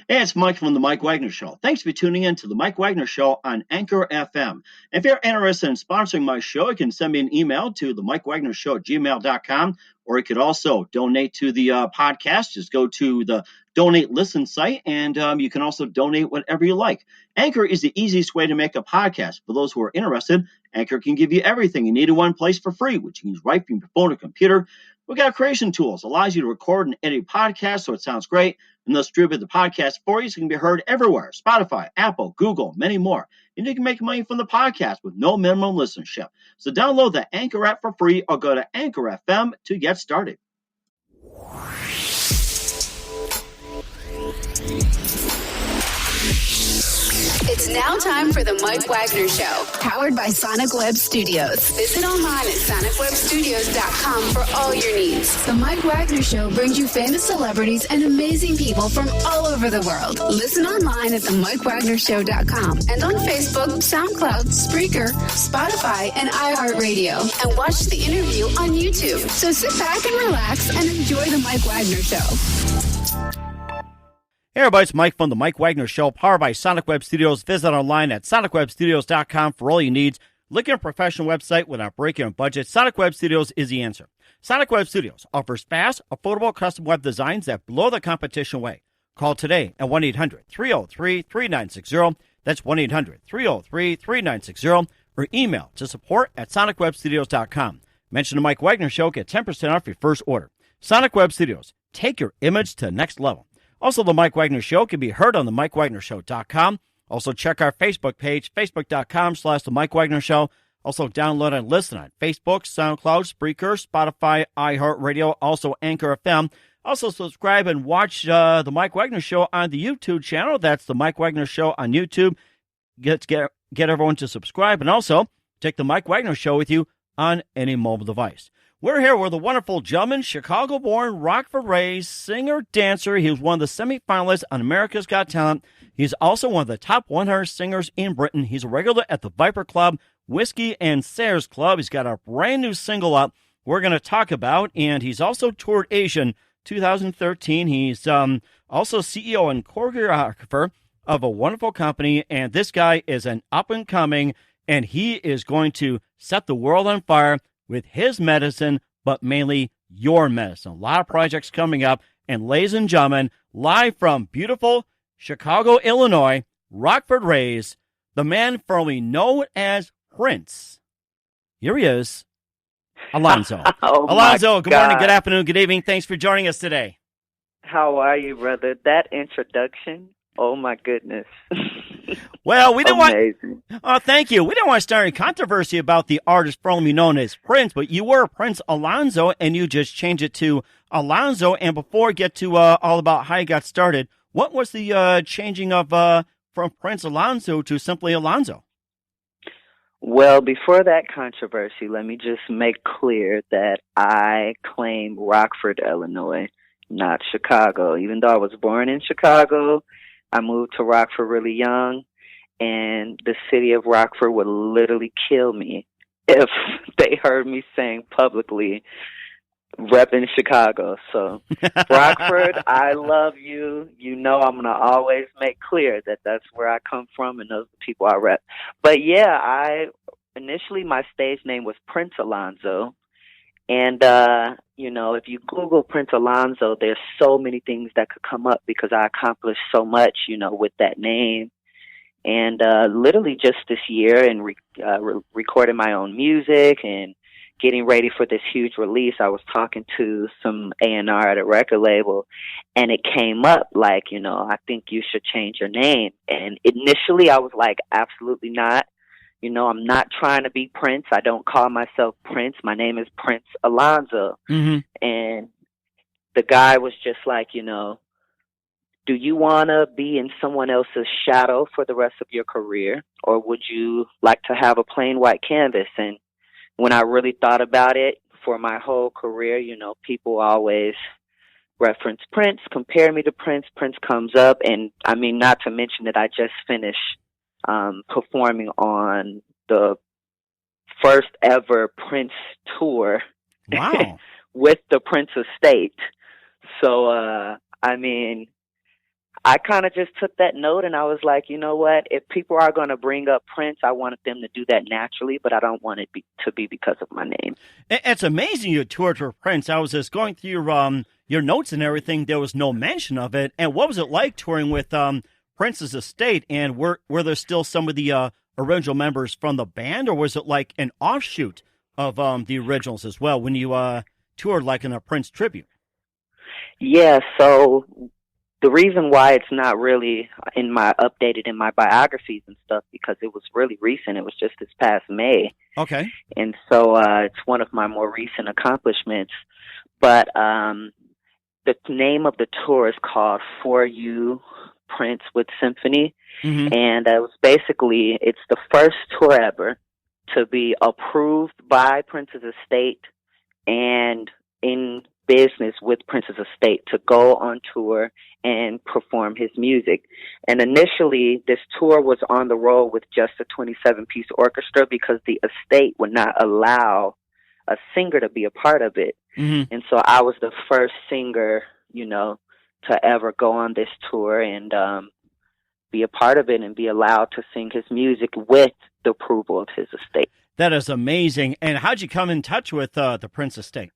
Hey, it's Mike from the Mike Wagner Show. Thanks for tuning in to the Mike Wagner Show on Anchor FM. If you're interested in sponsoring my show, you can send me an email to the Mike Wagner Show at gmail.com, or you could also donate to the podcast. Just go to the donate listen site, and you can also donate whatever you like. Anchor is the easiest way to make a podcast. For those who are interested, Anchor can give you everything you need in one place for free, which you can use right from your phone or computer. We've got creation tools, allows you to record and edit podcasts so it sounds great, and they'll distribute the podcast for you so it can be heard everywhere. Spotify, Apple, Google, many more. And you can make money from the podcast with no minimum listenership. So download the Anchor app for free or go to Anchor FM to get started. It's now time for the Mike Wagner Show, powered by Sonic Web Studios. Visit online at sonicwebstudios.com for all your needs. The Mike Wagner Show brings you famous celebrities and amazing people from all over the world. Listen online at themikewagnershow.com and on Facebook, SoundCloud, Spreaker, Spotify, and iHeartRadio. And watch the interview on YouTube. So sit back and relax and enjoy the Mike Wagner Show. Hey everybody, it's Mike from the Mike Wagner Show, powered by Sonic Web Studios. Visit online at sonicwebstudios.com for all your needs. Look at a professional website without breaking a budget. Sonic Web Studios is the answer. Sonic Web Studios offers fast, affordable custom web designs that blow the competition away. Call today at 1-800-303-3960. That's 1-800-303-3960. Or email to support@sonicwebstudios.com. Mention the Mike Wagner Show, get 10% off your first order. Sonic Web Studios, take your image to the next level. Also, the Mike Wagner Show can be heard on the MikeWagnerShow.com. Also, check our Facebook page, facebook.com/the Mike Wagner Show. Also, download and listen on Facebook, SoundCloud, Spreaker, Spotify, iHeartRadio, also Anchor FM. Also, subscribe and watch the Mike Wagner Show on the YouTube channel. That's the Mike Wagner Show on YouTube. Get everyone to subscribe. And also, take the Mike Wagner Show with you on any mobile device. We're here with a wonderful gentleman, Chicago-born, Rockford-raised, singer-dancer. He was one of the semi-finalists on America's Got Talent. He's also one of the top 100 singers in Britain. He's a regular at the Viper Club, Whiskey and Sayers Club. He's got a brand new single up we're going to talk about, and he's also toured Asia in 2013. He's also CEO and choreographer of a wonderful company, and this guy is an up-and-coming, and he is going to set the world on fire with his medicine, but mainly your medicine. A lot of projects coming up. And ladies and gentlemen, live from beautiful Chicago, Illinois, Rockford-raised, the man formerly known as Prince. Here he is, Alonzo. Alonzo, good morning, good afternoon, good evening. Thanks for joining us today. How are you, brother? That introduction, oh my goodness. Well, we didn't Amazing. Thank you. We didn't want to start any controversy about the artist formerly known as Prince, but you were Prince Alonzo, and you just changed it to Alonzo. And before we get to all about how you got started, what was the changing of from Prince Alonzo to simply Alonzo? Well, before that controversy, let me just make clear that I claim Rockford, Illinois, not Chicago. Even though I was born in Chicago, I moved to Rockford really young, and the city of Rockford would literally kill me if they heard me saying publicly, repping Chicago. So, Rockford, I love you. You know I'm going to always make clear that that's where I come from and those are the people I rep. But yeah, initially my stage name was Prince Alonzo. And, if you Google Prince Alonzo, there's so many things that could come up because I accomplished so much, with that name. And literally just this year and recording my own music and getting ready for this huge release, I was talking to some A&R at a record label, and it came up like, I think you should change your name. And initially I was like, absolutely not. I'm not trying to be Prince. I don't call myself Prince. My name is Prince Alonzo. Mm-hmm. And the guy was just like, do you want to be in someone else's shadow for the rest of your career? Or would you like to have a plain white canvas? And when I really thought about it for my whole career, people always reference Prince, compare me to Prince. Prince comes up. And I mean, not to mention that I just finished performing on the first ever Prince tour. Wow. With the Prince Estate. So, I I kind of just took that note and I was like, you know what? If people are going to bring up Prince, I wanted them to do that naturally, but I don't want it to be because of my name. It's amazing you toured for Prince. I was just going through your notes and everything. There was no mention of it. And what was it like touring with Prince's estate? And were there still some of the original members from the band, or was it like an offshoot of the originals as well when you toured like in a Prince tribute? Yeah, so the reason why it's not really updated in my biographies and stuff, because it was really recent. It was just this past May. Okay. And so it's one of my more recent accomplishments. But the name of the tour is called For You, Prince with Symphony. Mm-hmm. And it was basically, it's the first tour ever to be approved by Prince's estate and in business with Prince's estate to go on tour and perform his music. And initially, this tour was on the road with just a 27-piece orchestra because the estate would not allow a singer to be a part of it. Mm-hmm. And so I was the first singer, to ever go on this tour and be a part of it and be allowed to sing his music with the approval of his estate. That is amazing. And how'd you come in touch with the Prince estate?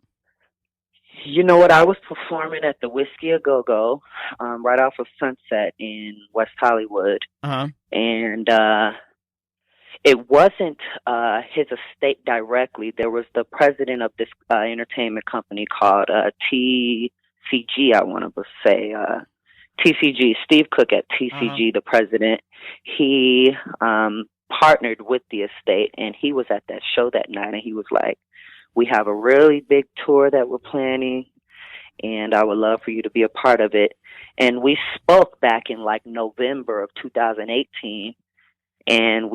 You know what? I was performing at the Whiskey A Go-Go right off of Sunset in West Hollywood. Uh-huh. And it wasn't his estate directly. There was the president of this entertainment company called TCG, I want to say. TCG, Steve Cook at TCG, the president. He partnered with the estate, and he was at that show that night, and he was like, we have a really big tour that we're planning, and I would love for you to be a part of it. And we spoke back in like November of 2018, and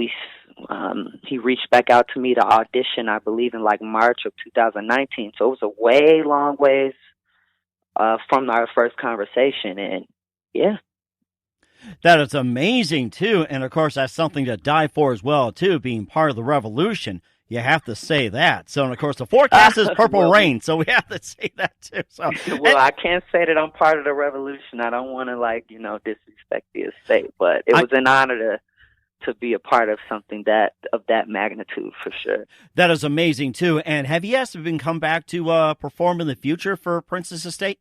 he reached back out to me to audition, I believe, in like March of 2019. So it was a way long ways from our first conversation, and yeah. That is amazing, too. And, of course, that's something to die for as well, too, being part of the revolution. You have to say that. So, and of course, the forecast is purple rain, so we have to say that, too. So, I can't say that I'm part of the revolution. I don't want to, disrespect the estate, but it was an honor to be a part of something of that magnitude, for sure. That is amazing, too. And have you asked if you can come back to perform in the future for Prince's estate?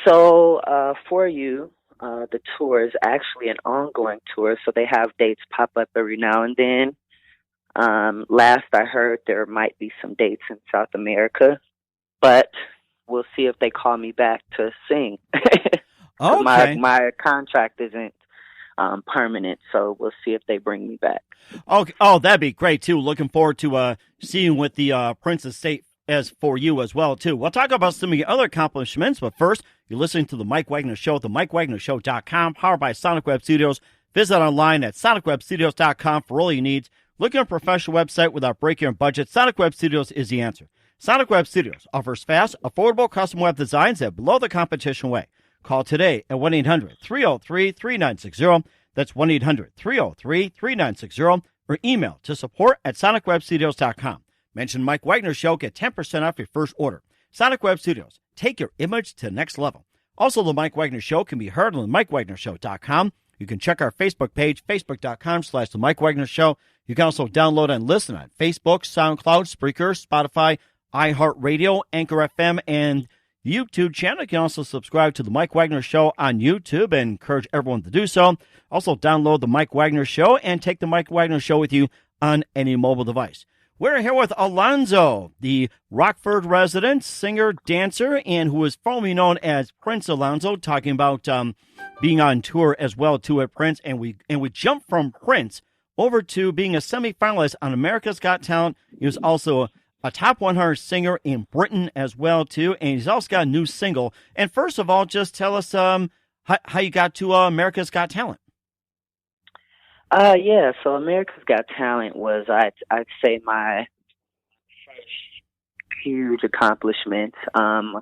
So, For You, the tour is actually an ongoing tour, so they have dates pop up every now and then. Last I heard, there might be some dates in South America, but we'll see if they call me back to sing. Okay. My contract isn't permanent, so we'll see if they bring me back. Okay. Oh, that'd be great too. Looking forward to seeing with the Prince estate as For You as well too. We'll talk about some of your other accomplishments, but first, you're listening to the Mike Wagner Show at the MikeWagnerShow.com, powered by Sonic Web Studios. Visit online at SonicWebStudios.com for all your needs. Looking at a professional website without breaking your budget, Sonic Web Studios is the answer. Sonic Web Studios offers fast, affordable custom web designs at below the competition way. Call today at 1-800-303-3960. That's 1-800-303-3960. Or email to support@SonicWebStudios.com. Mention Mike Wagner Show, get 10% off your first order. Sonic Web Studios, take your image to the next level. Also, the Mike Wagner Show can be heard on the MikeWagnerShow.com. You can check our Facebook page, Facebook.com/The Mike Wagner Show. You can also download and listen on Facebook, SoundCloud, Spreaker, Spotify, iHeartRadio, Anchor FM, and YouTube channel. You can also subscribe to The Mike Wagner Show on YouTube and encourage everyone to do so. Also, download The Mike Wagner Show and take The Mike Wagner Show with you on any mobile device. We're here with Alonzo, the Rockford resident, singer, dancer, and who is formerly known as Prince Alonzo, talking about being on tour as well too at Prince. And we jump from Prince over to being a semi-finalist on America's Got Talent. He was also a top 100 singer in Britain as well too, and he's also got a new single. And first of all, just tell us how you got to America's Got Talent. Yeah, so America's Got Talent was, I'd say, my first huge accomplishment. I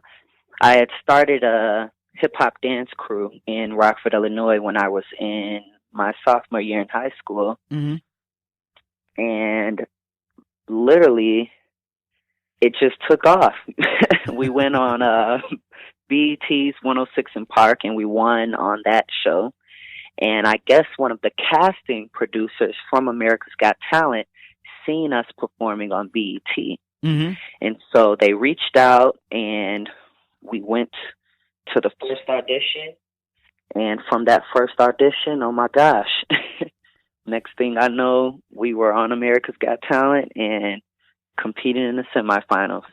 had started a hip-hop dance crew in Rockford, Illinois when I was in my sophomore year in high school. Mm-hmm. And literally, it just took off. We went on BET's 106 in Park, and we won on that show. And I guess one of the casting producers from America's Got Talent seen us performing on BET. Mm-hmm. And so they reached out, and we went to the first audition. And from that first audition, oh my gosh, next thing I know, we were on America's Got Talent and competing in the semifinals.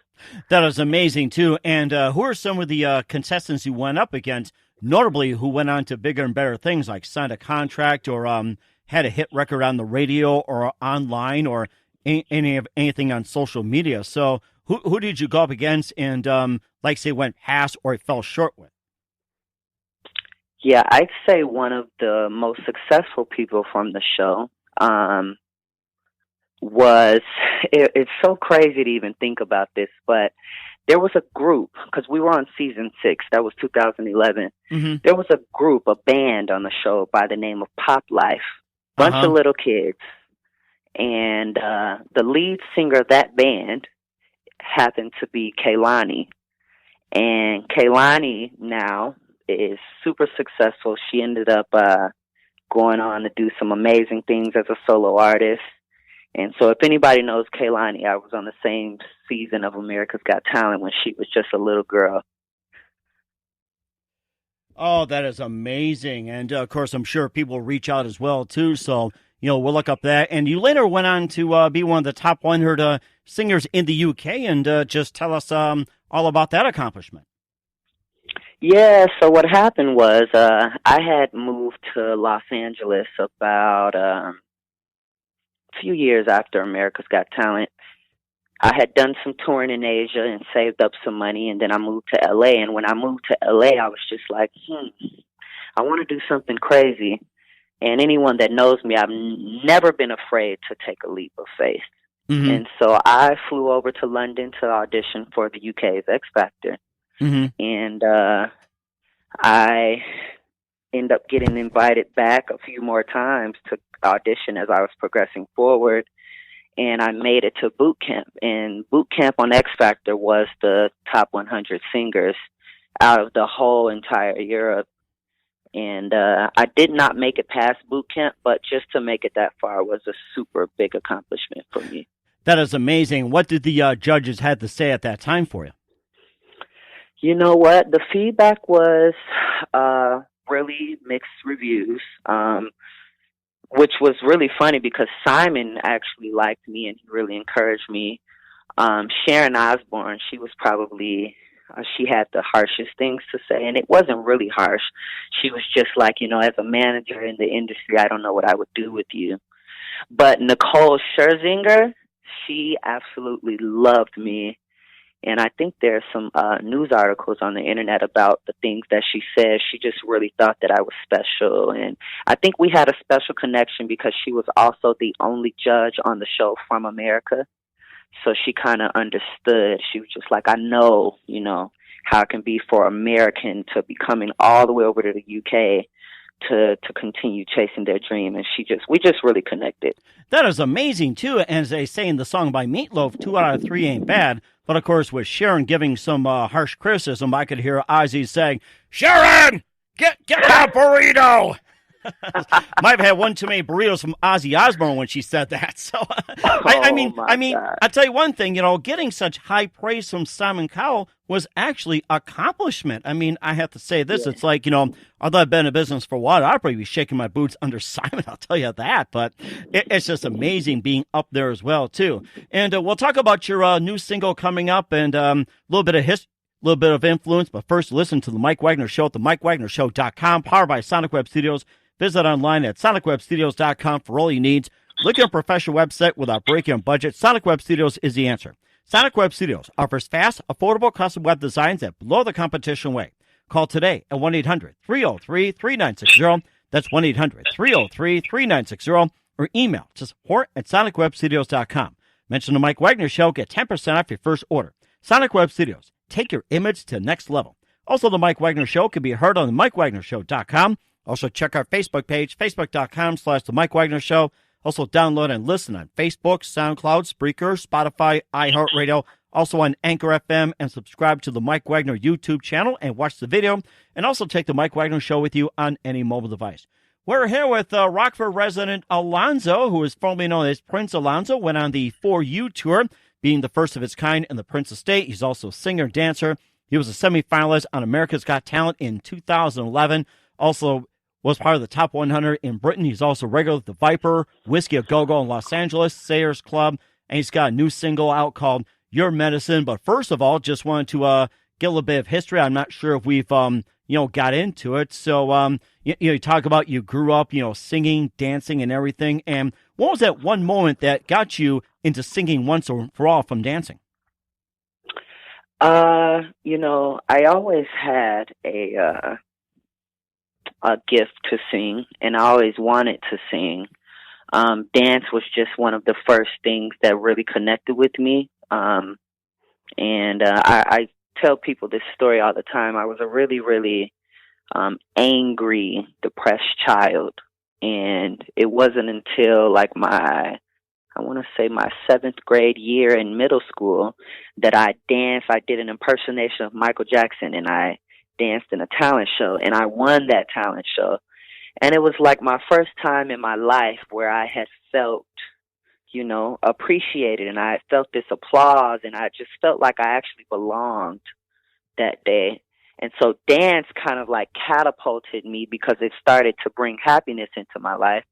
That is amazing, too. And who are some of the contestants you went up against, notably who went on to bigger and better things, like signed a contract or had a hit record on the radio or online or anything on social media? So who did you go up against and, like, say, went past or fell short with? Yeah, I'd say one of the most successful people from the show was, it's so crazy to even think about this, but there was a group, because we were on season 6, that was 2011. Mm-hmm. There was a group, a band on the show by the name of Pop Life, bunch of little kids. And the lead singer of that band happened to be Kehlani. And Kehlani now is super successful. She ended up going on to do some amazing things as a solo artist. And so if anybody knows Kehlani, I was on the same season of America's Got Talent when she was just a little girl. Oh, that is amazing. And, of course, I'm sure people reach out as well, too. So, we'll look up that. And you later went on to be one of the top 100 singers in the UK. And just tell us all about that accomplishment. Yeah, so what happened was I had moved to Los Angeles about a few years after America's Got Talent. I had done some touring in Asia and saved up some money, and then I moved to LA. And when I moved to LA, I was just like, I want to do something crazy. And anyone that knows me, I've never been afraid to take a leap of faith. Mm-hmm. And so I flew over to London to audition for the UK's XFactor. Mm-hmm. And I ended up getting invited back a few more times to audition as I was progressing forward. And I made it to boot camp. And boot camp on XFactor was the top 100 singers out of the whole entire Europe. And I did not make it past boot camp, but just to make it that far was a super big accomplishment for me. That is amazing. What did the judges have to say at that time for you? You know what? The feedback was really mixed reviews, which was really funny because Simon actually liked me and he really encouraged me. Sharon Osbourne, she was probably, she had the harshest things to say, and it wasn't really harsh. She was just like, as a manager in the industry, I don't know what I would do with you. But Nicole Scherzinger, she absolutely loved me. And I think there's some news articles on the internet about the things that she said. She just really thought that I was special. And I think we had a special connection because she was also the only judge on the show from America. So she kind of understood. She was just like, I know, how it can be for American to be coming all the way over to the UK to continue chasing their dream. And we just really connected. That is amazing, too. And as they say in the song by Meatloaf, 2 out of 3 ain't bad. But, of course, with Sharon giving some harsh criticism, I could hear Ozzy saying, Sharon, get that burrito. Might have had one too many burritos from Ozzy Osbourne when she said that. So, I mean, I'll tell you one thing, getting such high praise from Simon Cowell was actually accomplishment. I mean, I have to say this. Yeah. It's like, although I've been in business for a while, I'd probably be shaking my boots under Simon, I'll tell you that. But it's just amazing being up there as well, too. And we'll talk about your new single coming up and a little bit of history. A little bit of influence, but first listen to the Mike Wagner Show at the MikeWagnerShow.com, powered by Sonic Web Studios. Visit online at SonicWebStudios.com for all your needs. Look at a professional website without breaking a budget. Sonic Web Studios is the answer. Sonic Web Studios offers fast, affordable custom web designs that blow the competition away. Call today at 1-800-303-3960. That's 1-800-303-3960. Or email to support@SonicWebStudios.com. Mention the Mike Wagner Show. Get 10% off your first order. Sonic Web Studios. Take your image to the next level. Also, the Mike Wagner Show can be heard on the MikeWagnerShow.com. Also, check our Facebook page, Facebook.com/The Mike Wagner Show. Also, download and listen on Facebook, SoundCloud, Spreaker, Spotify, iHeartRadio, Also on Anchor FM, and subscribe to the Mike Wagner YouTube channel and watch the video. And also take the Mike Wagner Show with you on any mobile device. We're here with Rockford resident Alonzo, who is formerly known as Prince Alonzo, went on the For You tour, being the first of its kind in the Prince estate. He's also a singer, dancer. He was a semi-finalist on America's Got Talent in 2011. Also was part of the top 100 in Britain. He's also regular with the Viper, Whiskey a Go-Go in Los Angeles, Sayers Club, and he's got a new single out called Your Medicine. But first of all, just wanted to get a little bit of history. I'm not sure if we've got into it. So you talk about you grew up singing, dancing, and everything. And what was that one moment that got you into singing once and for all from dancing? I always had a gift to sing, and I always wanted to sing. Dance was just one of the first things that really connected with me. I tell people this story all the time. I was a really, really angry, depressed child, and it wasn't until like my 7th grade year in middle school that I danced. I did an impersonation of Michael Jackson, and I danced in a talent show, and I won that talent show. And it was like my first time in my life where I had felt, appreciated, and I felt this applause, and I just felt like I actually belonged that day. And so dance kind of like catapulted me because it started to bring happiness into my life.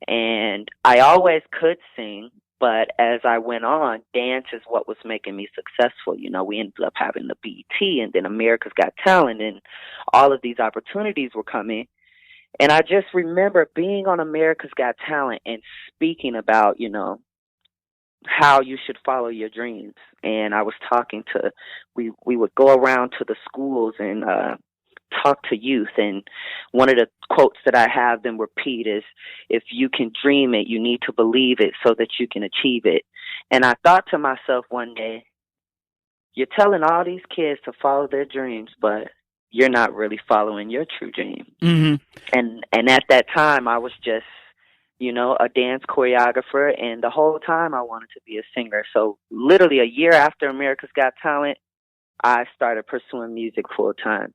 And I always could sing, but as I went on, dance is what was making me successful. We ended up having the BET and then America's Got Talent, and all of these opportunities were coming. And I just remember being on America's Got Talent and speaking about, how you should follow your dreams. And I was talking to, we would go around to the schools and talk to youth, and one of the quotes that I have them repeat is, if you can dream it, you need to believe it so that you can achieve it. And I thought to myself one day, you're telling all these kids to follow their dreams, but you're not really following your true dream. Mm-hmm. And at that time I was just a dance choreographer, and the whole time I wanted to be a singer. So literally a year after America's Got Talent, I started pursuing music full time.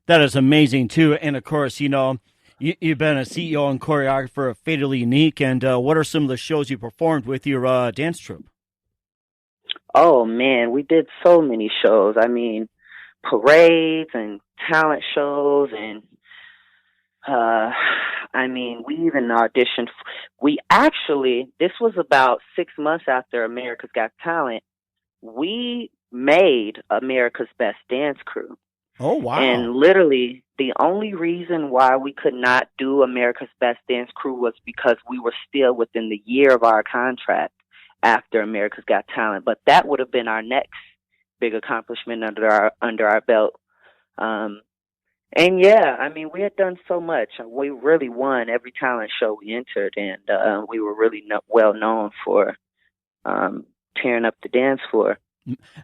That is amazing, too. And, of course, you've been a CEO and choreographer of Fatally Unique. And what are some of the shows you performed with your dance troupe? Oh, man, we did so many shows. I mean, parades and talent shows. And, we even auditioned. This was about 6 months after America's Got Talent. We made America's Best Dance Crew. Oh, wow. And literally, the only reason why we could not do America's Best Dance Crew was because we were still within the year of our contract after America's Got Talent. But that would have been our next big accomplishment under our belt. We had done so much. We really won every talent show we entered, and we were really well known for tearing up the dance floor.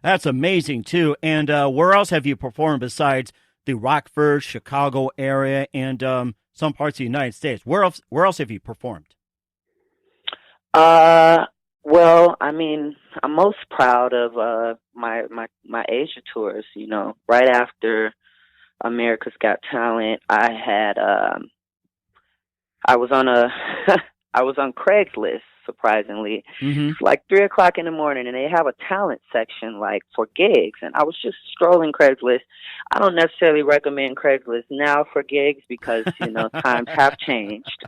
That's amazing, too. And where else have you performed besides the Rockford, Chicago area, and some parts of the United States? Where else have you performed? I'm most proud of my Asia tours. Right after America's Got Talent, I was on Craigslist. Surprisingly, It's like 3:00 in the morning, and they have a talent section like for gigs. And I was just scrolling Craigslist. I don't necessarily recommend Craigslist now for gigs because times have changed.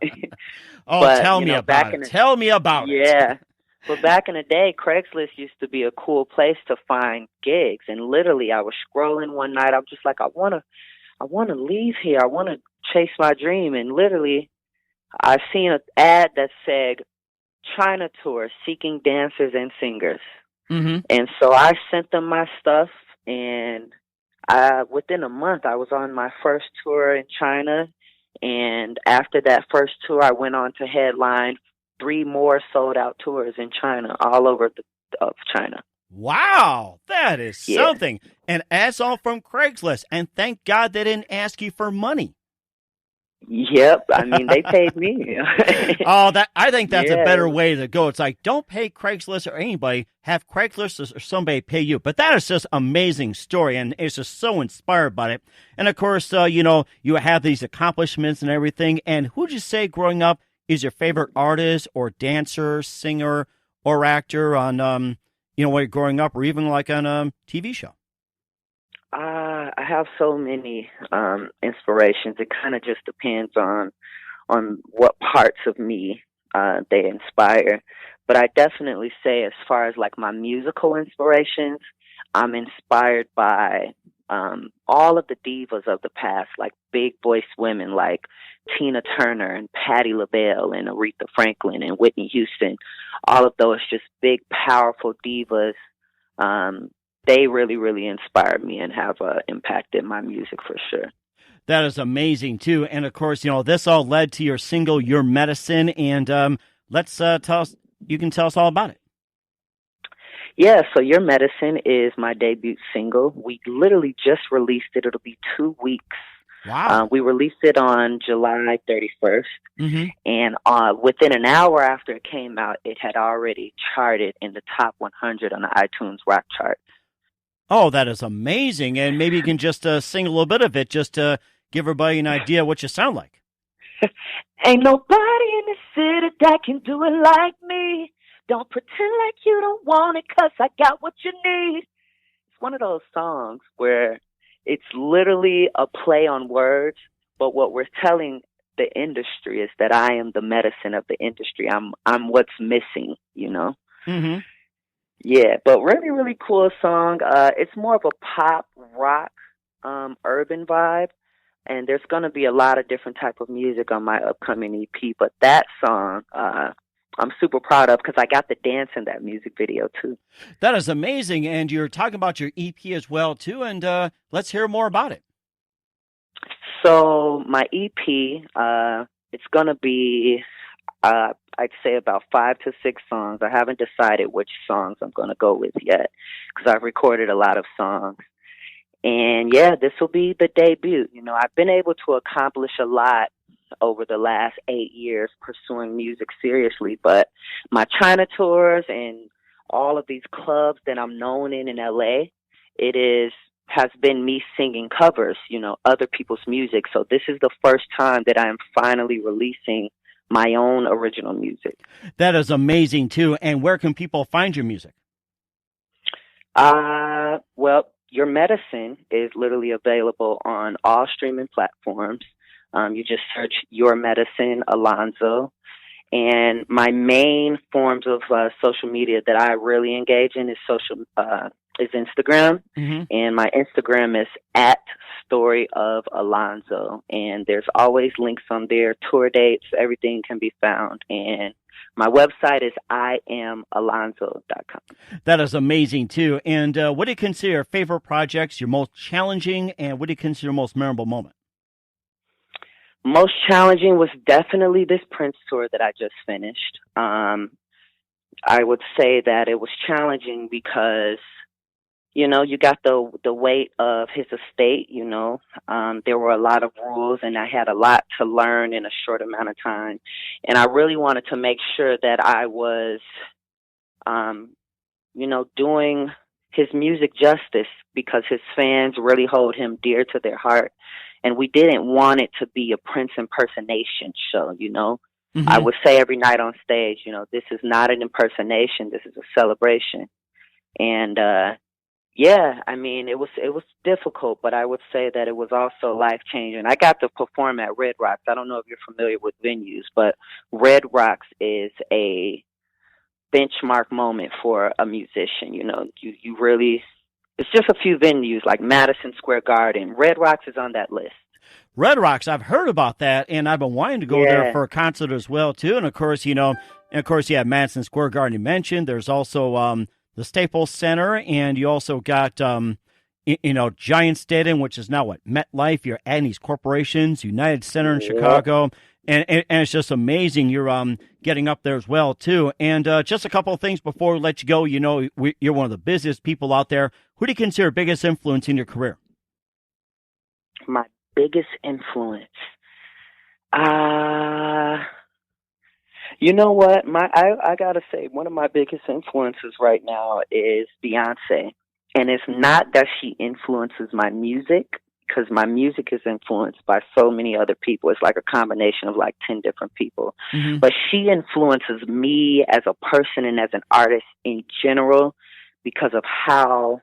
But, tell me about it. Tell me about it. Yeah, but back in the day, Craigslist used to be a cool place to find gigs. And literally, I was scrolling one night. I was just like, I want to leave here. I want to chase my dream. And literally, I seen an ad that said China tour seeking dancers and singers. Mm-hmm. And so I sent them my stuff, and within a month I was on my first tour in China. And after that first tour, I went on to headline 3 more sold out tours in China, all over of China. Wow, that is something. And that's all from Craigslist. And thank God they didn't ask you for money. Yep. I mean, they paid me. I think that's a Yeah. better way to go. It's like, don't pay Craigslist or anybody. Have Craigslist or somebody pay you. But that is just amazing story, and it's just so inspired by it. And of course, you have these accomplishments and everything. And who'd you say growing up is your favorite artist or dancer, singer, or actor on, while you're growing up, or even like on a TV show? I have so many inspirations. It kind of just depends on what parts of me they inspire. But I definitely say, as far as like my musical inspirations, I'm inspired by all of the divas of the past, like big voice women like Tina Turner and Patti LaBelle and Aretha Franklin and Whitney Houston. All of those just big, powerful divas. They really, really inspired me and have impacted my music for sure. That is amazing, too. And, of course, this all led to your single, Your Medicine. And let's you can tell us all about it. Yeah, so Your Medicine is my debut single. We literally just released it. It'll be 2 weeks. Wow. We released it on July 31st. Mm-hmm. And within an hour after it came out, it had already charted in the top 100 on the iTunes rock chart. Oh, that is amazing. And maybe you can just sing a little bit of it just to give everybody an idea what you sound like. Ain't nobody in the city that can do it like me. Don't pretend like you don't want it, 'cause I got what you need. It's one of those songs where it's literally a play on words, but what we're telling the industry is that I am the medicine of the industry. I'm what's missing, Mm-hmm. Yeah, but really, really cool song. It's more of a pop, rock, urban vibe. And there's going to be a lot of different type of music on my upcoming EP. But that song, I'm super proud of because I got to dance in that music video, too. That is amazing. And you're talking about your EP as well, too. And let's hear more about it. So my EP, it's going to be, I'd say about 5 to 6 songs. I haven't decided which songs I'm going to go with yet because I've recorded a lot of songs. And yeah, this will be the debut. I've been able to accomplish a lot over the last 8 years pursuing music seriously, but my China tours and all of these clubs that I'm known in LA, has been me singing covers, other people's music. So this is the first time that I'm finally releasing my own original music. That is amazing too. And where can people find your music? Well, Your Medicine is literally available on all streaming platforms. You just search Your Medicine Alonzo. And my main forms of social media that I really engage in is Instagram. Mm-hmm. And my Instagram is @StoryOfAlonzo. And there's always links on there, tour dates, everything can be found. And my website is IamAlonzo.com. That is amazing, too. And what do you consider your favorite projects, your most challenging, and what do you consider your most memorable moment? Most challenging was definitely this Prince tour that I just finished. I would say that it was challenging because, you got the weight of his estate, there were a lot of rules and I had a lot to learn in a short amount of time. And I really wanted to make sure that I was, doing his music justice because his fans really hold him dear to their heart. And we didn't want it to be a Prince impersonation show, Mm-hmm. I would say every night on stage, this is not an impersonation, this is a celebration. And, yeah, I mean, it was difficult, but I would say that it was also life-changing. I got to perform at Red Rocks. I don't know if you're familiar with venues, but Red Rocks is a benchmark moment for a musician. You really, it's just a few venues like Madison Square Garden. Red Rocks is on that list. Red Rocks, I've heard about that, and I've been wanting to go there for a concert as well, too. And, of course, Madison Square Garden you mentioned. There's also the Staples Center, and you also got, Giant Stadium, which is now MetLife. You're adding these corporations, United Center in Chicago, and it's just amazing. You're getting up there as well, too. And just a couple of things before we let you go. You're one of the busiest people out there. Who do you consider biggest influence in your career? My biggest influence? You know what? I gotta say, one of my biggest influences right now is Beyonce. And it's not that she influences my music, because my music is influenced by so many other people. It's like a combination of like 10 different people. Mm-hmm. But she influences me as a person and as an artist in general because of how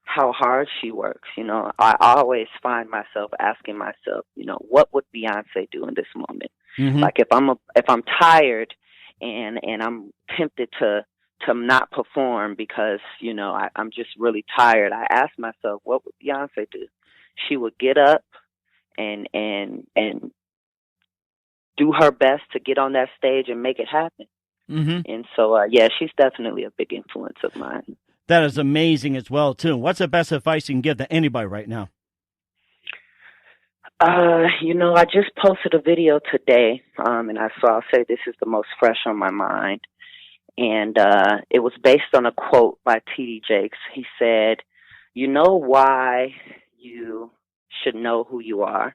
hard she works. You know, I always find myself asking myself, you know, what would Beyonce do in this moment? Mm-hmm. Like if I'm tired and I'm tempted to not perform because, you know, I'm just really tired, I ask myself, what would Beyonce do? She would get up and do her best to get on that stage and make it happen. Mm-hmm. And so, yeah, she's definitely a big influence of mine. That is amazing as well, too. What's the best advice you can give to anybody right now? You know, I just posted a video today, and I'll say this is the most fresh on my mind. And it was based on a quote by T.D. Jakes. He said, "You know why you should know who you are?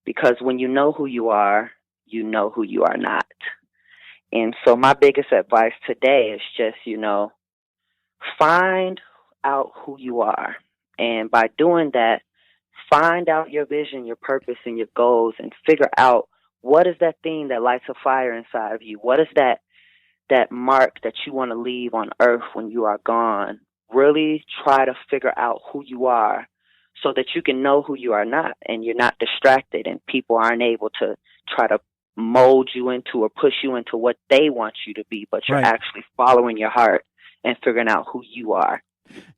Because when you know who you are not." And so my biggest advice today is just, you know, find out who you are. And by doing that, find out your vision, your purpose, and your goals, and figure out what is that thing that lights a fire inside of you. What is that mark that you want to leave on earth when you are gone? Really try to figure out who you are so that you can know who you are not, and you're not distracted, and people aren't able to try to mold you into or push you into what they want you to be, but you're actually following your heart and figuring out who you are.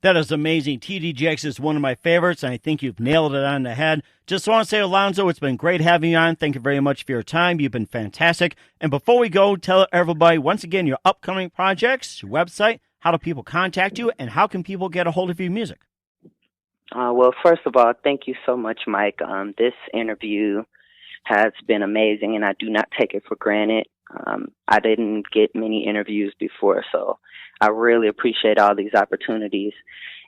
That is amazing. T.D. Jakes is one of my favorites, and I think you've nailed it on the head. Just want to say, Alonzo, it's been great having you on. Thank you very much for your time. You've been fantastic. And before we go, tell everybody once again your upcoming projects, your website, how do people contact you, and how can people get a hold of your music? Well, first of all, thank you so much, Mike. This interview has been amazing, and I do not take it for granted. I didn't get many interviews before, so I really appreciate all these opportunities.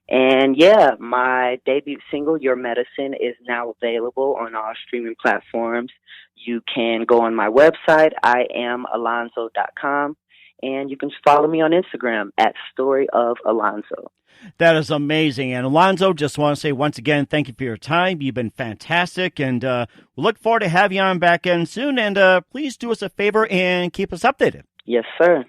And yeah, my debut single, Your Medicine, is now available on all streaming platforms. You can go on my website, iamalonzo.com, and you can follow me on Instagram at Story of Alonzo. That is amazing. And Alonzo, just want to say once again, thank you for your time. You've been fantastic, and we look forward to having you on back in soon. And please do us a favor and keep us updated. Yes, sir.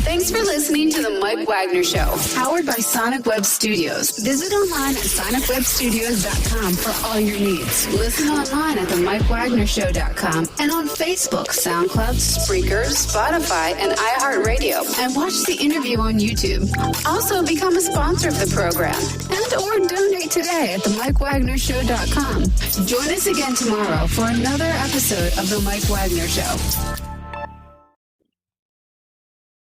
Thanks for listening to The Mike Wagner Show, powered by Sonic Web Studios. Visit online at sonicwebstudios.com for all your needs. Listen online at themikewagnershow.com and on Facebook, SoundCloud, Spreaker, Spotify, and iHeartRadio. And watch the interview on YouTube. Also, become a sponsor of the program and or donate today at themikewagnershow.com. Join us again tomorrow for another episode of The Mike Wagner Show.